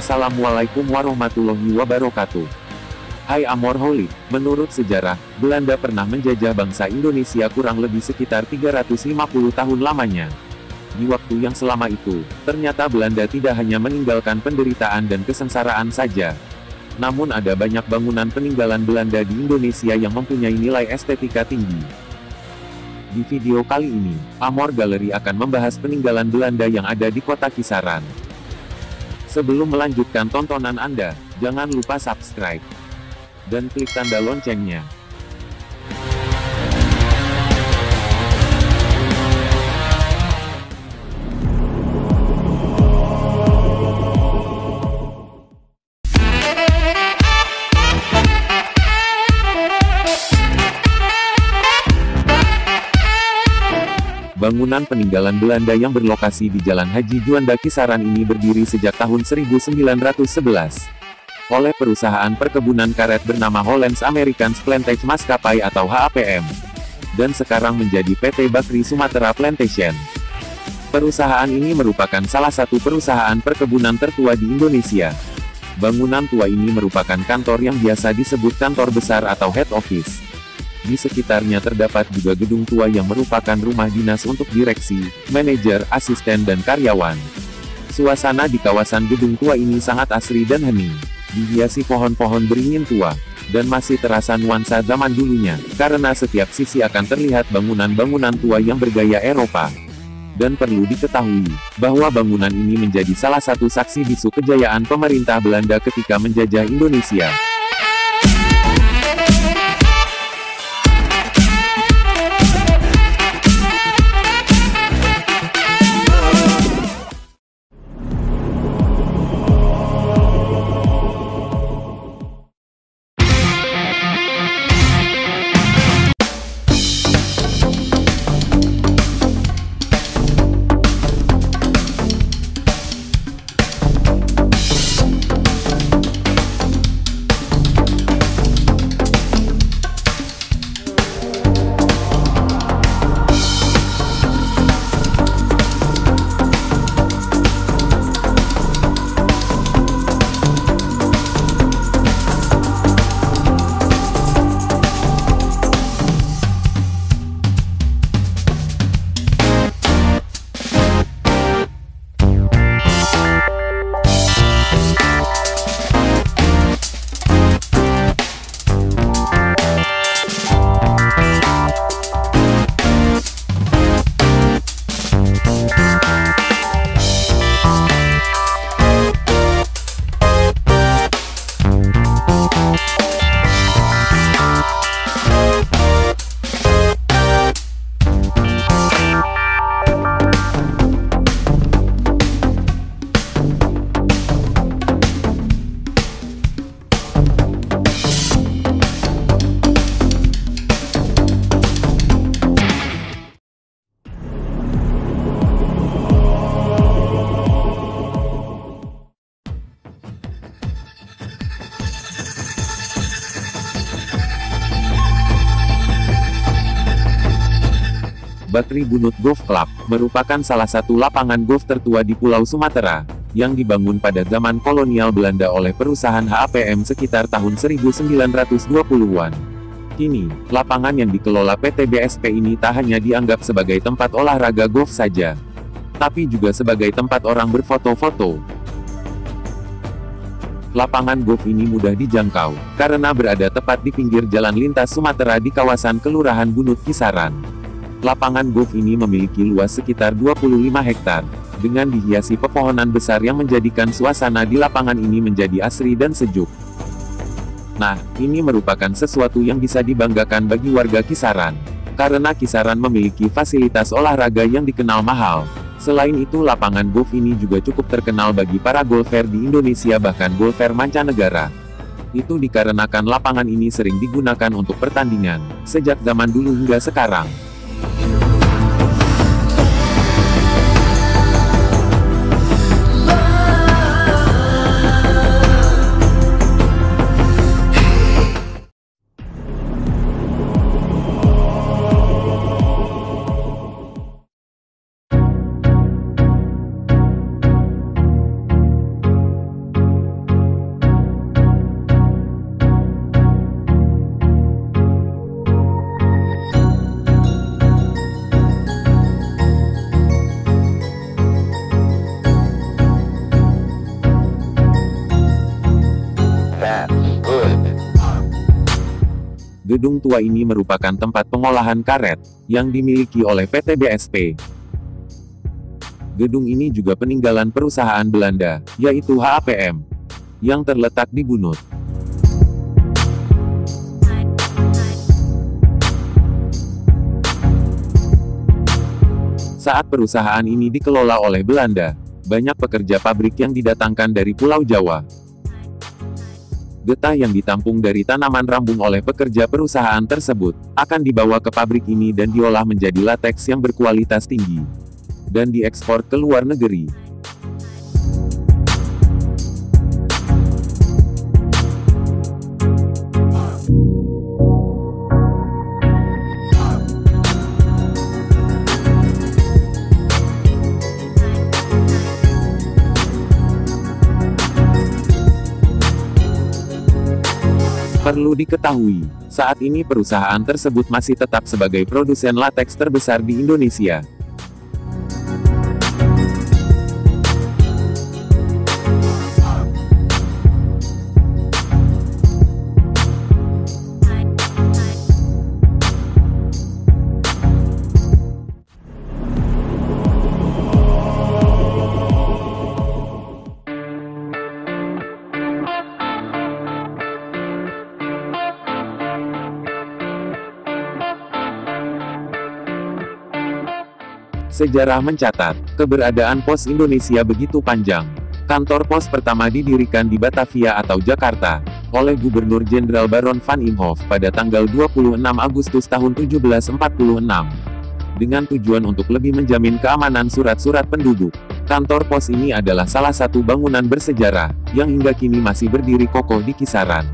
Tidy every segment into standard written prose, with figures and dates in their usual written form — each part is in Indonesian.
Assalamualaikum warahmatullahi wabarakatuh. Hai Amorholic, menurut sejarah, Belanda pernah menjajah bangsa Indonesia kurang lebih sekitar 350 tahun lamanya. Di waktu yang selama itu, ternyata Belanda tidak hanya meninggalkan penderitaan dan kesengsaraan saja. Namun ada banyak bangunan peninggalan Belanda di Indonesia yang mempunyai nilai estetika tinggi. Di video kali ini, Amor Gallery akan membahas peninggalan Belanda yang ada di kota Kisaran. Sebelum melanjutkan tontonan Anda, jangan lupa subscribe dan klik tanda loncengnya. Bangunan peninggalan Belanda yang berlokasi di Jalan Haji Juanda Kisaran ini berdiri sejak tahun 1911 oleh perusahaan perkebunan karet bernama Hollands American Plantage Maskapai atau HAPM, dan sekarang menjadi PT Bakri Sumatera Plantation. Perusahaan ini merupakan salah satu perusahaan perkebunan tertua di Indonesia. Bangunan tua ini merupakan kantor yang biasa disebut kantor besar atau head office. Di sekitarnya terdapat juga gedung tua yang merupakan rumah dinas untuk direksi, manajer, asisten dan karyawan. Suasana di kawasan gedung tua ini sangat asri dan hening, dihiasi pohon-pohon beringin tua, dan masih terasa nuansa zaman dulunya, karena setiap sisi akan terlihat bangunan-bangunan tua yang bergaya Eropa. Dan perlu diketahui, bahwa bangunan ini menjadi salah satu saksi bisu kejayaan pemerintah Belanda ketika menjajah Indonesia. Bakri Bunut Golf Club, merupakan salah satu lapangan golf tertua di Pulau Sumatera, yang dibangun pada zaman kolonial Belanda oleh perusahaan HAPM sekitar tahun 1920-an. Kini, lapangan yang dikelola PT BSP ini tak hanya dianggap sebagai tempat olahraga golf saja, tapi juga sebagai tempat orang berfoto-foto. Lapangan golf ini mudah dijangkau, karena berada tepat di pinggir jalan lintas Sumatera di kawasan Kelurahan Bunut Kisaran. Lapangan golf ini memiliki luas sekitar 25 hektar, dengan dihiasi pepohonan besar yang menjadikan suasana di lapangan ini menjadi asri dan sejuk. Nah, ini merupakan sesuatu yang bisa dibanggakan bagi warga Kisaran. Karena Kisaran memiliki fasilitas olahraga yang dikenal mahal. Selain itu lapangan golf ini juga cukup terkenal bagi para golfer di Indonesia bahkan golfer mancanegara. Itu dikarenakan lapangan ini sering digunakan untuk pertandingan, sejak zaman dulu hingga sekarang. Gedung tua ini merupakan tempat pengolahan karet, yang dimiliki oleh PT BSP. Gedung ini juga peninggalan perusahaan Belanda, yaitu HAPM, yang terletak di Bunut. Saat perusahaan ini dikelola oleh Belanda, banyak pekerja pabrik yang didatangkan dari Pulau Jawa. Getah yang ditampung dari tanaman rambung oleh pekerja perusahaan tersebut, akan dibawa ke pabrik ini dan diolah menjadi lateks yang berkualitas tinggi, dan diekspor ke luar negeri. Perlu diketahui, saat ini perusahaan tersebut masih tetap sebagai produsen lateks terbesar di Indonesia. Sejarah mencatat, keberadaan Pos Indonesia begitu panjang. Kantor pos pertama didirikan di Batavia atau Jakarta, oleh Gubernur Jenderal Baron van Imhoff pada tanggal 26 Agustus tahun 1746. Dengan tujuan untuk lebih menjamin keamanan surat-surat penduduk. Kantor pos ini adalah salah satu bangunan bersejarah, yang hingga kini masih berdiri kokoh di Kisaran.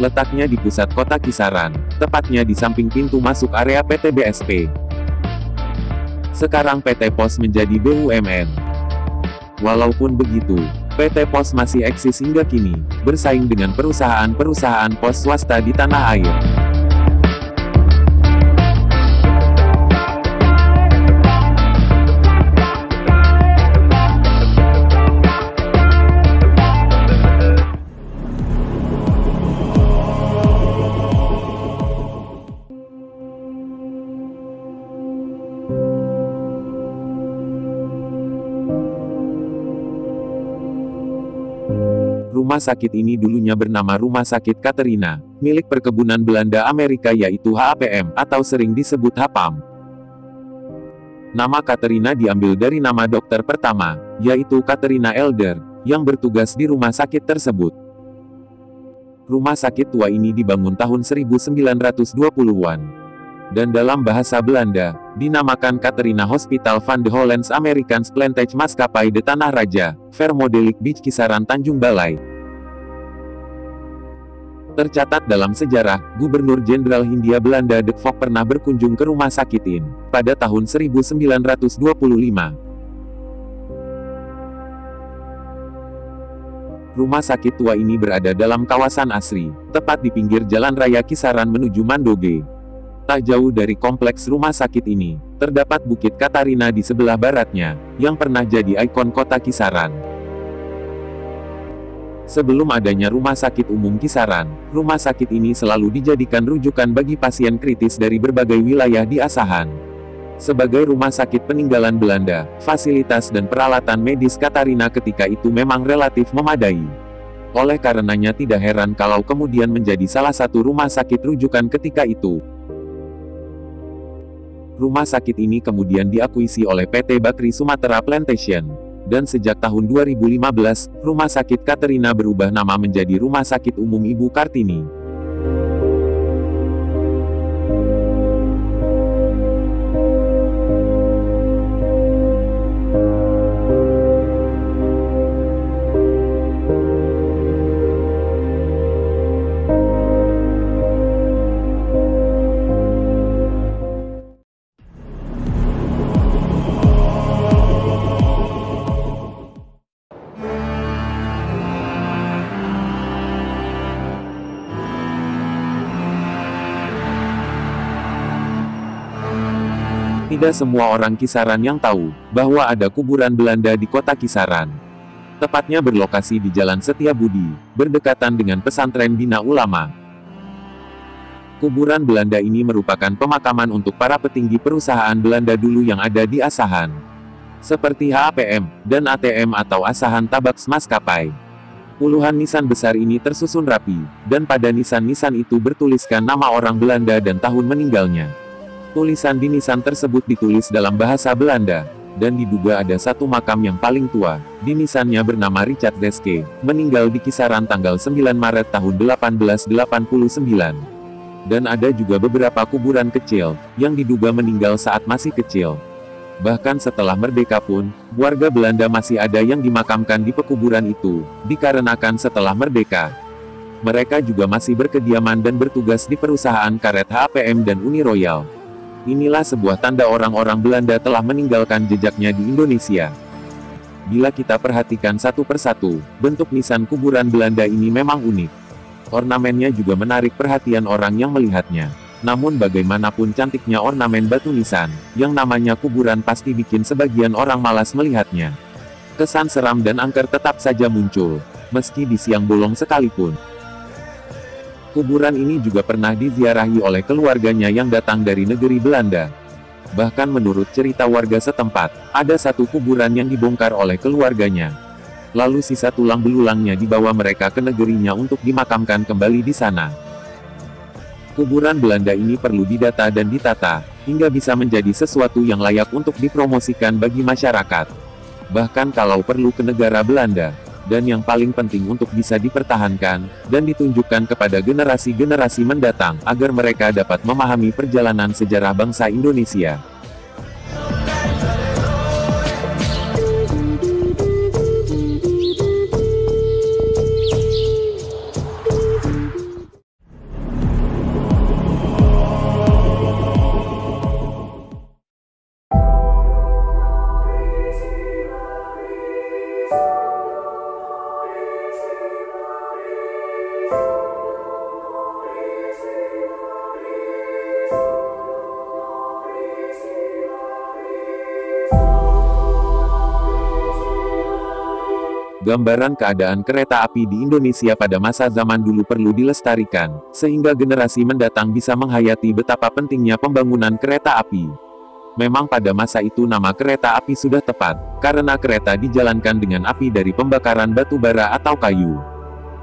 Letaknya di pusat kota Kisaran, tepatnya di samping pintu masuk area PT BSP. Sekarang PT Pos menjadi BUMN. Walaupun begitu, PT Pos masih eksis hingga kini, bersaing dengan perusahaan-perusahaan pos swasta di tanah air. Rumah sakit ini dulunya bernama Rumah Sakit Katerina, milik Perkebunan Belanda Amerika yaitu HAPM, atau sering disebut HAPAM. Nama Katerina diambil dari nama dokter pertama, yaitu Katerina Elder, yang bertugas di rumah sakit tersebut. Rumah sakit tua ini dibangun tahun 1920-an. Dan dalam bahasa Belanda, dinamakan Katerina Hospital van de Hollands Amerikaans Plantage Maskapai de Tanah Raja, Vermodelijk Beach Kisaran Tanjung Balai. Tercatat dalam sejarah, Gubernur Jenderal Hindia Belanda De Valk pernah berkunjung ke rumah sakit ini, pada tahun 1925. Rumah sakit tua ini berada dalam kawasan asri, tepat di pinggir Jalan Raya Kisaran menuju Mandoge. Tak jauh dari kompleks rumah sakit ini, terdapat Bukit Katarina di sebelah baratnya, yang pernah jadi ikon kota Kisaran. Sebelum adanya Rumah Sakit Umum Kisaran, rumah sakit ini selalu dijadikan rujukan bagi pasien kritis dari berbagai wilayah di Asahan. Sebagai rumah sakit peninggalan Belanda, fasilitas dan peralatan medis Katarina ketika itu memang relatif memadai. Oleh karenanya tidak heran kalau kemudian menjadi salah satu rumah sakit rujukan ketika itu. Rumah sakit ini kemudian diakuisisi oleh PT Bakri Sumatera Plantation. Dan sejak tahun 2015, Rumah Sakit Katerina berubah nama menjadi Rumah Sakit Umum Ibu Kartini. Tidak semua orang Kisaran yang tahu bahwa ada kuburan Belanda di kota Kisaran. Tepatnya berlokasi di Jalan Setiabudi, berdekatan dengan pesantren Bina Ulama. Kuburan Belanda ini merupakan pemakaman untuk para petinggi perusahaan Belanda dulu yang ada di Asahan. Seperti HAPM, dan ATM atau Asahan Tabaks Maskapai. Puluhan nisan besar ini tersusun rapi, dan pada nisan-nisan itu bertuliskan nama orang Belanda dan tahun meninggalnya. Tulisan di nisan tersebut ditulis dalam bahasa Belanda, dan diduga ada satu makam yang paling tua, di nisannya bernama Richard Deske, meninggal di Kisaran tanggal 9 Maret tahun 1889. Dan ada juga beberapa kuburan kecil, yang diduga meninggal saat masih kecil. Bahkan setelah merdeka pun, warga Belanda masih ada yang dimakamkan di pekuburan itu, dikarenakan setelah merdeka, mereka juga masih berkediaman dan bertugas di perusahaan karet HPM dan Uni Royal. Inilah sebuah tanda orang-orang Belanda telah meninggalkan jejaknya di Indonesia. Bila kita perhatikan satu persatu, bentuk nisan kuburan Belanda ini memang unik. Ornamennya juga menarik perhatian orang yang melihatnya. Namun bagaimanapun cantiknya ornamen batu nisan, yang namanya kuburan pasti bikin sebagian orang malas melihatnya. Kesan seram dan angker tetap saja muncul, meski di siang bolong sekalipun. Kuburan ini juga pernah diziarahi oleh keluarganya yang datang dari negeri Belanda. Bahkan menurut cerita warga setempat, ada satu kuburan yang dibongkar oleh keluarganya. Lalu sisa tulang belulangnya dibawa mereka ke negerinya untuk dimakamkan kembali di sana. Kuburan Belanda ini perlu didata dan ditata, hingga bisa menjadi sesuatu yang layak untuk dipromosikan bagi masyarakat. Bahkan kalau perlu ke negara Belanda. Dan yang paling penting untuk bisa dipertahankan, dan ditunjukkan kepada generasi-generasi mendatang, agar mereka dapat memahami perjalanan sejarah bangsa Indonesia. Gambaran keadaan kereta api di Indonesia pada masa zaman dulu perlu dilestarikan, sehingga generasi mendatang bisa menghayati betapa pentingnya pembangunan kereta api. Memang pada masa itu nama kereta api sudah tepat, karena kereta dijalankan dengan api dari pembakaran batu bara atau kayu.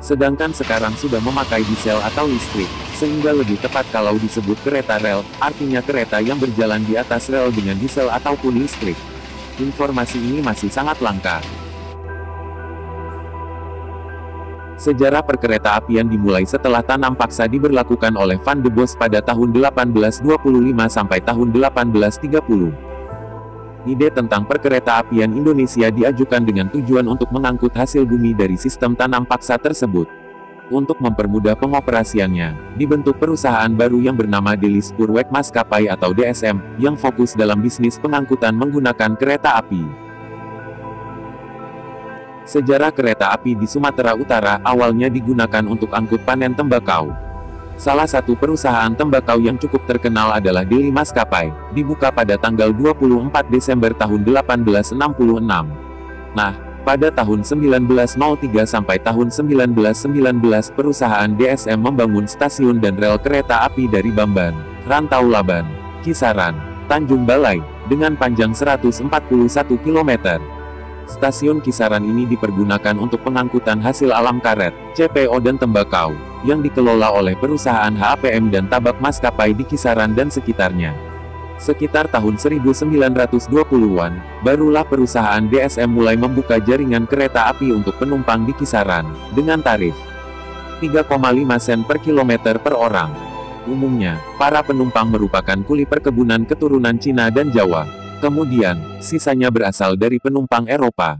Sedangkan sekarang sudah memakai diesel atau listrik, sehingga lebih tepat kalau disebut kereta rel, artinya kereta yang berjalan di atas rel dengan diesel ataupun listrik. Informasi ini masih sangat langka. Sejarah perkereta-apian dimulai setelah tanam paksa diberlakukan oleh Van de Bos pada tahun 1825 sampai tahun 1830. Ide tentang perkereta-apian Indonesia diajukan dengan tujuan untuk mengangkut hasil bumi dari sistem tanam paksa tersebut. Untuk mempermudah pengoperasiannya, dibentuk perusahaan baru yang bernama Deli Spoorweg Maskapai atau DSM, yang fokus dalam bisnis pengangkutan menggunakan kereta api. Sejarah kereta api di Sumatera Utara awalnya digunakan untuk angkut panen tembakau. Salah satu perusahaan tembakau yang cukup terkenal adalah Deli Maskapai, dibuka pada tanggal 24 Desember tahun 1866. Nah, pada tahun 1903 sampai tahun 1919 perusahaan DSM membangun stasiun dan rel kereta api dari Bamban, Rantau Laban, Kisaran, Tanjung Balai, dengan panjang 141 km. Stasiun Kisaran ini dipergunakan untuk pengangkutan hasil alam karet, CPO dan tembakau, yang dikelola oleh perusahaan HAPM dan tabak maskapai di Kisaran dan sekitarnya. Sekitar tahun 1920-an, barulah perusahaan DSM mulai membuka jaringan kereta api untuk penumpang di Kisaran, dengan tarif 3,5 sen per kilometer per orang. Umumnya, para penumpang merupakan kuli perkebunan keturunan Cina dan Jawa. Kemudian, sisanya berasal dari penumpang Eropa.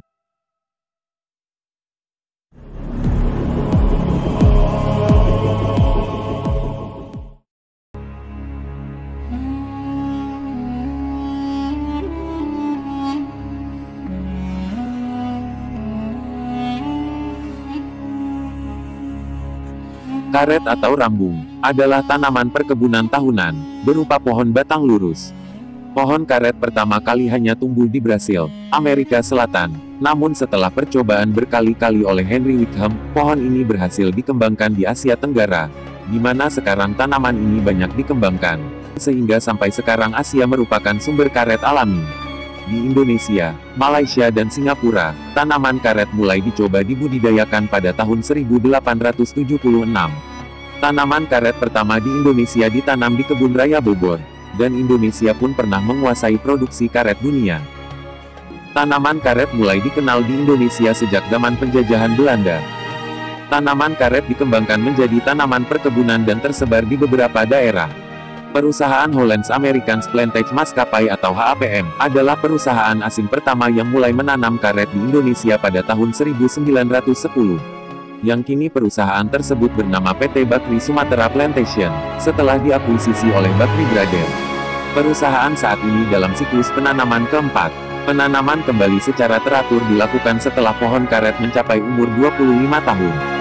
Karet atau rambung, adalah tanaman perkebunan tahunan, berupa pohon batang lurus. Pohon karet pertama kali hanya tumbuh di Brasil, Amerika Selatan. Namun setelah percobaan berkali-kali oleh Henry Wickham, pohon ini berhasil dikembangkan di Asia Tenggara, di mana sekarang tanaman ini banyak dikembangkan. Sehingga sampai sekarang Asia merupakan sumber karet alami. Di Indonesia, Malaysia dan Singapura, tanaman karet mulai dicoba dibudidayakan pada tahun 1876. Tanaman karet pertama di Indonesia ditanam di Kebun Raya Bogor, dan Indonesia pun pernah menguasai produksi karet dunia. Tanaman karet mulai dikenal di Indonesia sejak zaman penjajahan Belanda. Tanaman karet dikembangkan menjadi tanaman perkebunan dan tersebar di beberapa daerah. Perusahaan Hollands Americans Plantage Maskapai atau HAPM, adalah perusahaan asing pertama yang mulai menanam karet di Indonesia pada tahun 1910. Yang kini perusahaan tersebut bernama PT Bakri Sumatera Plantation, setelah diakuisisi oleh Bakri Brothers. Perusahaan saat ini dalam siklus penanaman keempat. Penanaman kembali secara teratur dilakukan setelah pohon karet mencapai umur 25 tahun.